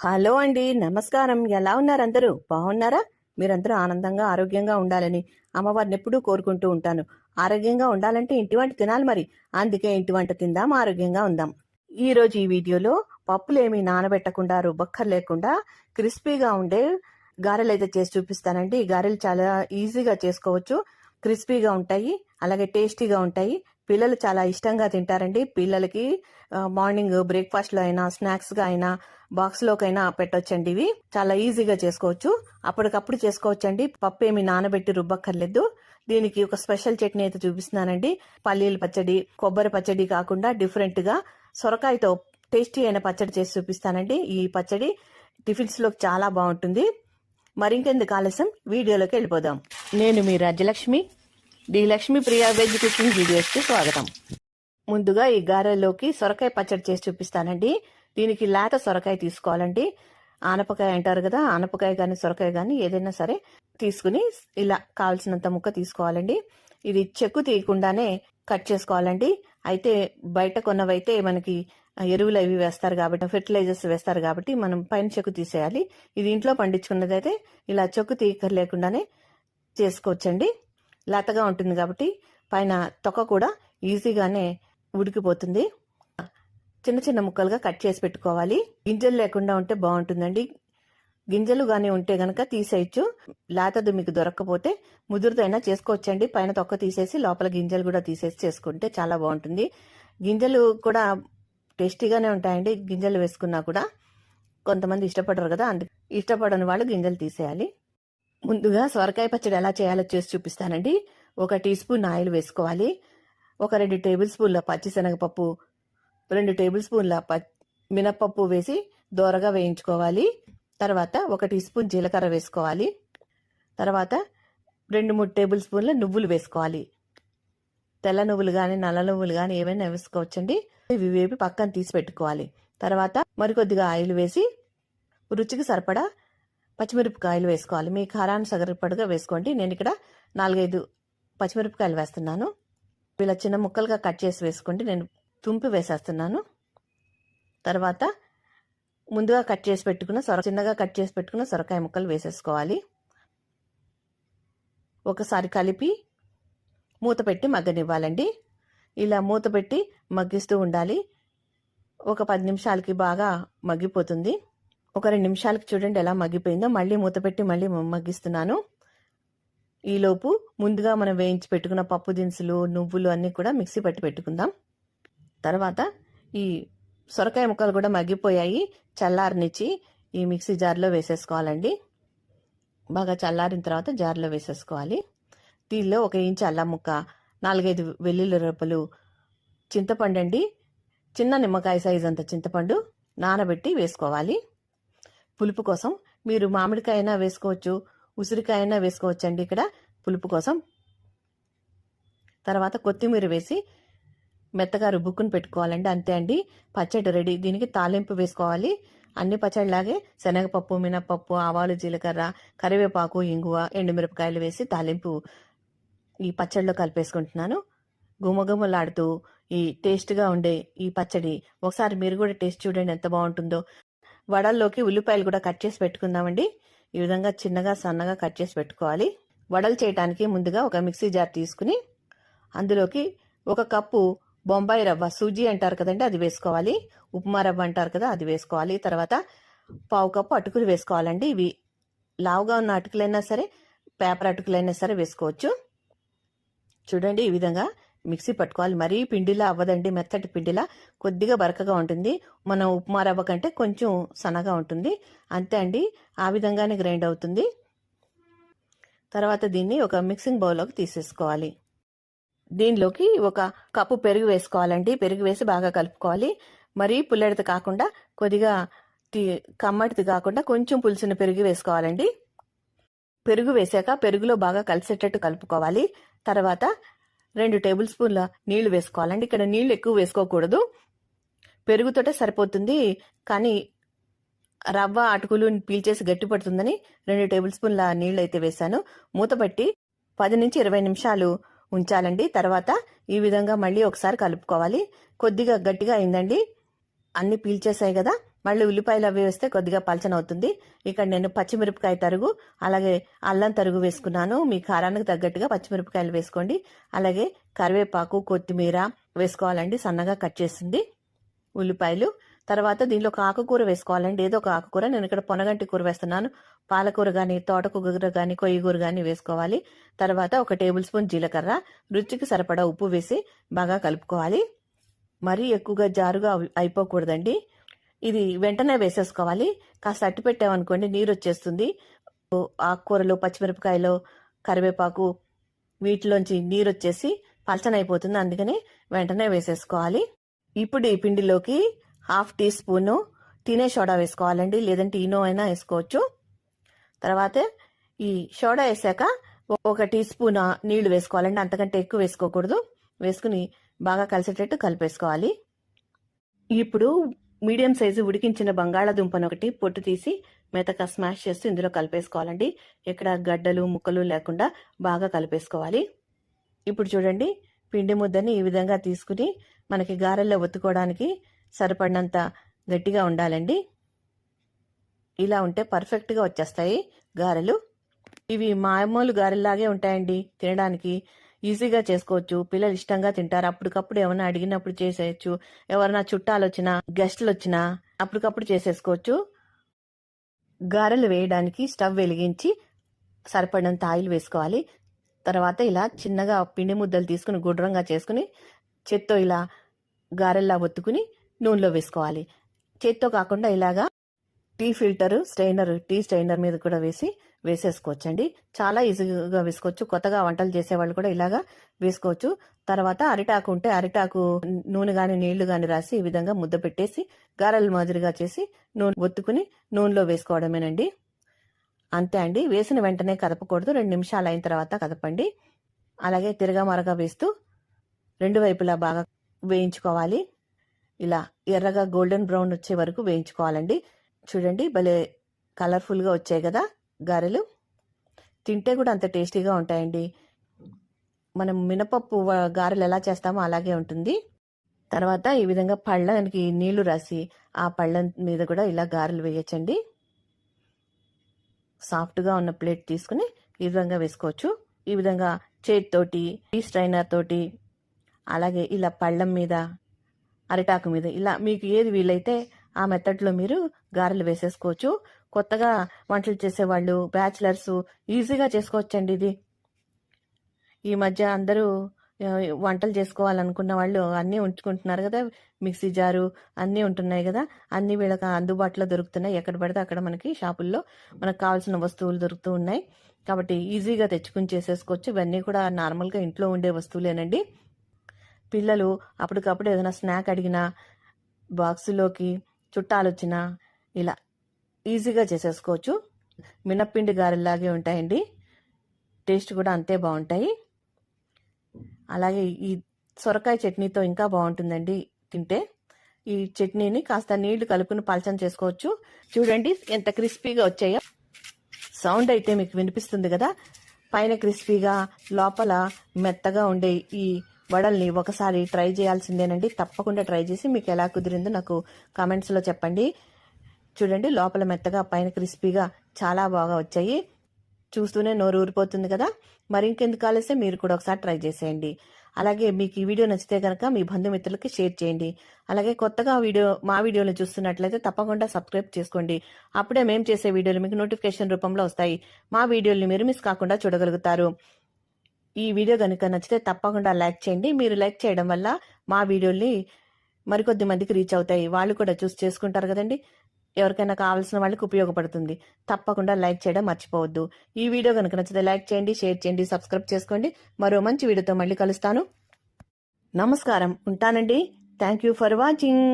Hello అండి, నమస్కారం. ఎలా ఉన్నారు? అందరూ బాగున్నారా? మీరందరూ ఆనందంగా ఆరోగ్యంగా ఉండాలని అమ్మవారిని ఎప్పుడూ కోరుకుంటూ ఉంటాను. ఆరోగ్యంగా ఉండాలంటే ఇంటి వంట తినాలి మరి. అందుకే ఇంటి వంట తిందాం, ఆరోగ్యంగా ఉందాం. ఈరోజు ఈ వీడియోలో పప్పులేమి నానబెట్టకుండా, రుబ్బక్కర్లేకుండా క్రిస్పీగా ఉండే గారెలు అయితే చేసి చూపిస్తానండి. ఈ గారెలు చాలా ఈజీగా చేసుకోవచ్చు. క్రిస్పీగా ఉంటాయి, అలాగే టేస్టీగా ఉంటాయి. పిల్లలు చాలా ఇష్టంగా తింటారండి. పిల్లలకి మార్నింగ్ బ్రేక్ఫాస్ట్లో అయినా, స్నాక్స్గా అయినా, బాక్స్లోకైనా పెట్టొచ్చండి. ఇవి చాలా ఈజీగా చేసుకోవచ్చు, అప్పటికప్పుడు చేసుకోవచ్చండి. పప్పు ఏమి నానబెట్టి రుబ్బక్కర్లేదు. దీనికి ఒక స్పెషల్ చట్నీ అయితే చూపిస్తున్నానండి. పల్లీల పచ్చడి, కొబ్బరి పచ్చడి కాకుండా డిఫరెంట్గా సొరకాయతో టేస్టీ అయిన పచ్చడి చేసి చూపిస్తానండి. ఈ పచ్చడి టిఫిన్స్లోకి చాలా బాగుంటుంది. మరింకెందుకు ఆలస్యం, వీడియోలోకి వెళ్ళిపోదాం. నేను మీ Rajyalakshmi, the Lakshmi Priya veg cooking వీడియోస్కి స్వాగతం. ముందుగా ఈ గారెలోకి సొరకాయ పచ్చడి చేసి చూపిస్తానండి. దీనికి లేత సొరకాయ తీసుకోవాలండి. ఆనపకాయ అంటారు కదా, ఆనపకాయ కానీ సొరకాయ కానీ ఏదైనా సరే తీసుకుని ఇలా కావాల్సినంత ముక్క తీసుకోవాలండి. ఇది చెక్కు తీయకుండానే కట్ చేసుకోవాలండి. అయితే బయట కొన్నవైతే మనకి ఎరువులు అవి వేస్తారు కాబట్టి, ఫెర్టిలైజర్స్ వేస్తారు కాబట్టి మనం పైన చెక్కు తీసేయాలి. ఇది ఇంట్లో పండించుకున్నదైతే ఇలా చెక్కు తీయలేకుండానే చేసుకోవచ్చండి. లేతగా ఉంటుంది కాబట్టి పైన తొక్క కూడా ఈజీగానే ఉడికిపోతుంది. చిన్న చిన్న ముక్కలుగా కట్ చేసి పెట్టుకోవాలి. గింజలు లేకుండా ఉంటే బాగుంటుందండి. గింజలు కానీ ఉంటే గనక తీసేయచ్చు. లేతది మీకు దొరకకపోతే ముదురుదైనా చేసుకోవచ్చండి. పైన తొక్క తీసేసి లోపల గింజలు కూడా తీసేసి చేసుకుంటే చాలా బాగుంటుంది. గింజలు కూడా టేస్టీగానే ఉంటాయండి. గింజలు వేసుకున్నా కూడా కొంతమంది ఇష్టపడరు కదా, అందుకే ఇష్టపడని వాళ్ళు గింజలు తీసేయాలి. ముందుగా సొరకాయ పచ్చడి ఎలా చేయాలో చేసి చూపిస్తానండి. 1 టీ స్పూన్ ఆయిల్ వేసుకోవాలి. ఒక 2 టేబుల్ స్పూన్ల పచ్చిశనగపప్పు, 2 టేబుల్ స్పూన్ల మినప్పప్పు వేసి దోరగా వేయించుకోవాలి. తర్వాత 1 టీ స్పూన్ జీలకర్ర వేసుకోవాలి. తర్వాత 2-3 టేబుల్ స్పూన్ల నువ్వులు వేసుకోవాలి. తెల్ల నువ్వులు కానీ నల్ల నువ్వులు కానీ ఏమైనా వేసుకోవచ్చండి. ఇవి వేపి పక్కన తీసి పెట్టుకోవాలి. తర్వాత మరికొద్దిగా ఆయిల్ వేసి రుచికి సరిపడా పచ్చిమిరపకాయలు వేసుకోవాలి. మీ కారాన్ని సరిపడగా వేసుకోండి. నేను ఇక్కడ 4-5 పచ్చిమిరపకాయలు వేస్తున్నాను. ఇలా చిన్న ముక్కలుగా కట్ చేసి వేసుకోండి. నేను తుంపి వేసేస్తున్నాను. తర్వాత ముందుగా కట్ చేసి పెట్టుకున్న చిన్నగా కట్ చేసి పెట్టుకున్న సొరకాయ ముక్కలు వేసేసుకోవాలి. ఒకసారి కలిపి మూత పెట్టి మగ్గనివ్వాలండి. ఇలా మూత పెట్టి మగ్గిస్తూ ఉండాలి. ఒక 10 నిమిషాలకి బాగా మగ్గిపోతుంది. ఒక 2 నిమిషాలకి చూడండి ఎలా మగ్గిపోయిందో. మళ్ళీ మూత పెట్టి మళ్ళీ మగ్గిస్తున్నాను. ఈలోపు ముందుగా మనం వేయించి పెట్టుకున్న పప్పు దినుసులు, నువ్వులు అన్నీ కూడా మిక్సీ పట్టి పెట్టుకుందాం. తర్వాత ఈ సొరకాయ ముక్కలు కూడా మగ్గిపోయాయి. చల్లారనిచ్చి ఈ మిక్సీ జార్లో వేసేసుకోవాలండి. బాగా చల్లారిన తర్వాత జార్లో వేసేసుకోవాలి. దీనిలో 1 ఇంచు అల్లం ముక్క, 4-5 వెల్లుల్లి రెబ్బలు, చింతపండు అండి, చిన్న నిమ్మకాయ సైజ్ అంత చింతపండు నానబెట్టి వేసుకోవాలి. పులుపు కోసం మీరు మామిడికాయ అయినా వేసుకోవచ్చు, ఉసిరికాయ అయినా వేసుకోవచ్చు అండి ఇక్కడ పులుపు కోసం. తర్వాత కొత్తిమీర వేసి మెత్తగా రుబ్బుకుని పెట్టుకోవాలండి. అంతే అండి, పచ్చడి రెడీ. దీనికి తాలింపు వేసుకోవాలి. అన్ని పచ్చడిలాగే శనగపప్పు, మినపప్పు, ఆవాలు, జీలకర్ర, కరివేపాకు, ఇంగువ, ఎండుమిరపకాయలు వేసి తాలింపు ఈ పచ్చడిలో కలిపేసుకుంటున్నాను. గుమగుమలాడుతూ ఈ టేస్ట్గా ఉండే ఈ పచ్చడి ఒకసారి మీరు కూడా టేస్ట్ చూడండి ఎంత బాగుంటుందో. వడల్లోకి ఉల్లిపాయలు కూడా కట్ చేసి పెట్టుకుందామండి. ఈ విధంగా చిన్నగా సన్నగా కట్ చేసి పెట్టుకోవాలి. వడలు చేయడానికి ముందుగా ఒక మిక్సీ జార్ తీసుకుని అందులోకి 1 కప్పు బొంబాయి రవ్వ, సూజీ అంటారు కదండి, అది వేసుకోవాలి. ఉప్మా రవ్వ అంటారు కదా, అది వేసుకోవాలి. తర్వాత 1/2 కప్పు అటుకులు వేసుకోవాలండి. ఇవి లావుగా ఉన్న అటుకులైనా సరే, పేపర్ అటుకులైనా సరే వేసుకోవచ్చు. చూడండి ఈ విధంగా మిక్సీ పట్టుకోవాలి. మరీ పిండిలా అవ్వదండి, మెత్తటి పిండిలా కొద్దిగా బరకగా ఉంటుంది. మనం ఉప్మా రవ్వ కంటే కొంచెం సన్నగా ఉంటుంది. అంతే అండి, ఆ విధంగానే గ్రైండ్ అవుతుంది. తర్వాత దీన్ని ఒక మిక్సింగ్ బౌల్లోకి తీసేసుకోవాలి. దీనిలోకి 1 కప్పు పెరుగు వేసుకోవాలండి. పెరుగు వేసి బాగా కలుపుకోవాలి. మరీ పుల్లడిది కాకుండా, కొద్దిగా కమ్మటిది కాకుండా కొంచెం పులిసిన పెరుగు వేసుకోవాలండి. పెరుగు వేసాక పెరుగులో బాగా కలిసేటట్టు కలుపుకోవాలి. తర్వాత 2 టేబుల్ స్పూన్ల నీళ్లు వేసుకోవాలండి. ఇక్కడ నీళ్లు ఎక్కువ వేసుకోకూడదు, పెరుగుతోటే సరిపోతుంది. కానీ రవ్వ అటుకులు పీల్చేసి గట్టి పడుతుందని 2 టేబుల్ స్పూన్ల నీళ్లు అయితే వేశాను. మూత పెట్టి 10 నుంచి 20 నిమిషాలు ఉంచాలండి. తర్వాత ఈ విధంగా మళ్ళీ ఒకసారి కలుపుకోవాలి. కొద్దిగా గట్టిగా అయిందండి, అన్ని పీల్చేసాయి కదా, మళ్ళీ ఉల్లిపాయలు అవి వేస్తే కొద్దిగా పలచన అవుతుంది. ఇక్కడ నేను పచ్చిమిరపకాయ తరుగు అలాగే అల్లం తరుగు వేసుకున్నాను. మీ కారానికి తగ్గట్టుగా పచ్చిమిరపకాయలు వేసుకోండి. అలాగే కరివేపాకు కొత్తిమీర వేసుకోవాలండి, సన్నగా కట్ చేసింది ఉల్లిపాయలు. తర్వాత దీనిలో ఒక ఆకుకూర వేసుకోవాలండి, ఏదో ఒక ఆకుకూర. నేను ఇక్కడ పొనగంటి కూర వేస్తున్నాను. పాలకూర కానీ తోటకూర కానీ కొయ్యగూర కానీ వేసుకోవాలి. తర్వాత 1 టేబుల్ స్పూన్ జీలకర్ర, రుచికి సరిపడా ఉప్పు వేసి బాగా కలుపుకోవాలి. మరీ ఎక్కువగా జారుగా అయిపోకూడదండి. ఇది వెంటనే వేసేసుకోవాలి. కాస్త అట్టి పెట్టామనుకోండి నీరు వచ్చేస్తుంది. ఆకుకూరలు పచ్చిమిరపకాయలు కరివేపాకు వీటిలోంచి నీరు వచ్చేసి పలచనైపోతుంది. అందుకని వెంటనే వేసేసుకోవాలి. ఇప్పుడు ఈ పిండిలోకి 1/2 టీ స్పూను తినే సోడా వేసుకోవాలండి, లేదంటే ఈనో అయినా వేసుకోవచ్చు. తర్వాత ఈ సోడా వేసాక 1 టీ స్పూన్ నీళ్లు వేసుకోవాలండి, అంతకంటే ఎక్కువ వేసుకోకూడదు. వేసుకుని బాగా కలిసేటట్టు కలిపేసుకోవాలి. ఇప్పుడు మీడియం సైజు ఉడికించిన బంగాళాదుంపను ఒకటి పొట్టు తీసి మెత్తగా స్మాష్ చేస్తూ ఇందులో కలిపేసుకోవాలండి. ఇక్కడ గడ్డలు ముక్కలు లేకుండా బాగా కలిపేసుకోవాలి. ఇప్పుడు చూడండి, పిండి ముద్దని ఈ విధంగా తీసుకుని మనకి గారెల్లో ఒత్తుకోవడానికి సరిపడినంత గట్టిగా ఉండాలండి. ఇలా ఉంటే పర్ఫెక్ట్గా వచ్చేస్తాయి గారెలు. ఇవి మామూలు గారెల్లాగే ఉంటాయండి, తినడానికి ఈజీగా చేసుకోవచ్చు. పిల్లలు ఇష్టంగా తింటారు. అప్పటికప్పుడు ఏమైనా అడిగినప్పుడు చేసేయచ్చు. ఎవరైనా చుట్టాలు వచ్చినా గెస్టులు వచ్చినా అప్పటికప్పుడు చేసేసుకోవచ్చు. గారెలు వేయడానికి స్టవ్ వెలిగించి సరిపడినంత ఆయిల్ వేసుకోవాలి. తర్వాత ఇలా చిన్నగా పిండి ముద్దలు తీసుకుని గుండ్రంగా చేసుకుని చేత్తో ఇలా గారెల్లా ఒత్తుకుని నూనెలో వేసుకోవాలి. చేత్తో కాకుండా ఇలాగా టీ స్ట్రైనర్ మీద కూడా వేసేసుకోవచ్చండి. చాలా ఈజీగా వేసుకోవచ్చు. కొత్తగా వంటలు చేసేవాళ్ళు కూడా ఇలాగా వేసుకోవచ్చు. తర్వాత అరిటాకు ఉంటే అరిటాకు నూనె కానీ నీళ్లు కానీ రాసి ఈ విధంగా ముద్ద పెట్టేసి గారెల మాదిరిగా చేసి నూనె ఒత్తుకుని నూనెలో వేసుకోవడమేనండి. అంతే అండి. వేసిన వెంటనే కదపకూడదు, 2 నిమిషాలు అయిన తర్వాత కదపండి. అలాగే తిరగమరగా వేస్తూ 2 వైపులా బాగా వేయించుకోవాలి. ఇలా ఎర్రగా గోల్డెన్ బ్రౌన్ వచ్చే వరకు వేయించుకోవాలండి. చూడండి, భలే కలర్ఫుల్గా వచ్చాయి కదా గారెలు. తింటే కూడా అంత టేస్టీగా ఉంటాయండి. మనం మినపప్పు గారెలు ఎలా చేస్తామో అలాగే ఉంటుంది. తర్వాత ఈ విధంగా పళ్ళకి నీళ్లు రాసి ఆ పళ్ళ మీద కూడా ఇలా గారెలు వేయచ్చండి. సాఫ్ట్గా ఉన్న ప్లేట్ తీసుకుని ఈ విధంగా వేసుకోవచ్చు. ఈ విధంగా చేతితోటి టీ స్ట్రైనర్ తోటి అలాగే ఇలా పళ్ళం మీద అరిటాకు మీద ఇలా మీకు ఏది వీలైతే ఆ మెథడ్లో మీరు గారెలు వేసేసుకోవచ్చు. కొత్తగా వంటలు చేసేవాళ్ళు బ్యాచిలర్స్ ఈజీగా చేసుకోవచ్చండి. ఇది ఈ మధ్య అందరూ వంటలు చేసుకోవాలనుకున్న వాళ్ళు అన్నీ ఉంచుకుంటున్నారు కదా, మిక్సీ జారు అన్నీ ఉంటున్నాయి కదా, అన్నీ వీళ్ళకి అందుబాటులో దొరుకుతున్నాయి. ఎక్కడ పడితే అక్కడ మనకి షాపుల్లో మనకు కావాల్సిన వస్తువులు దొరుకుతూ ఉన్నాయి. కాబట్టి ఈజీగా తెచ్చుకుని చేసేసుకోవచ్చు. ఇవన్నీ కూడా నార్మల్గా ఇంట్లో ఉండే వస్తువులేనండి. పిల్లలు అప్పటికప్పుడు ఏదైనా స్నాక్ అడిగినా బాక్సులోకి చుట్టాలు వచ్చినా ఇలా ఈజీగా చేసేసుకోవచ్చు. మినప్పిండి గారెల్లాగే ఉంటాయండి, టేస్ట్ కూడా అంతే బాగుంటాయి. అలాగే ఈ సొరకాయ చట్నీతో ఇంకా బాగుంటుందండి తింటే. ఈ చట్నీని కాస్త నీళ్లు కలుపుకుని పలచన చేసుకోవచ్చు. చూడండి ఎంత క్రిస్పీగా వచ్చాయో. సౌండ్ అయితే మీకు వినిపిస్తుంది కదా. పైన క్రిస్పీగా లోపల మెత్తగా ఉండే ఈ వడల్ని ఒకసారి ట్రై చేయాల్సిందేనండి. తప్పకుండా ట్రై చేసి మీకు ఎలా కుదిరిందో నాకు కామెంట్స్లో చెప్పండి. చూడండి, లోపల మెత్తగా పైన క్రిస్పీగా చాలా బాగా వచ్చాయి. చూస్తూనే నోరు ఊరిపోతుంది కదా. మరి ఇంకెందుకు ఆలస్యం, మీరు కూడా ఒకసారి ట్రై చేసేయండి. అలాగే మీకు ఈ వీడియో నచ్చితే కనుక మీ బంధుమిత్రులకి షేర్ చేయండి. అలాగే కొత్తగా మా వీడియోలు చూస్తున్నట్లయితే తప్పకుండా సబ్స్క్రైబ్ చేసుకోండి. అప్పుడే మేము చేసే వీడియోలు మీకు నోటిఫికేషన్ రూపంలో వస్తాయి. మా వీడియోల్ని మీరు మిస్ కాకుండా చూడగలుగుతారు. ఈ వీడియో కనుక నచ్చితే తప్పకుండా లైక్ చేయండి. మీరు లైక్ చేయడం వల్ల మా వీడియోల్ని మరికొద్ది మందికి రీచ్ అవుతాయి. వాళ్ళు కూడా చూసి చేసుకుంటారు కదండి. ఎవరికైనా కావాల్సిన వాళ్ళకి ఉపయోగపడుతుంది. తప్పకుండా లైక్ చేయడం మర్చిపోవద్దు. ఈ వీడియో కనుక నచ్చితే లైక్ చేయండి, షేర్ చేయండి, సబ్స్క్రైబ్ చేసుకోండి. మరో మంచి వీడియోతో మళ్ళీ కలుస్తాను. నమస్కారం, ఉంటానండి. Thank you for watching.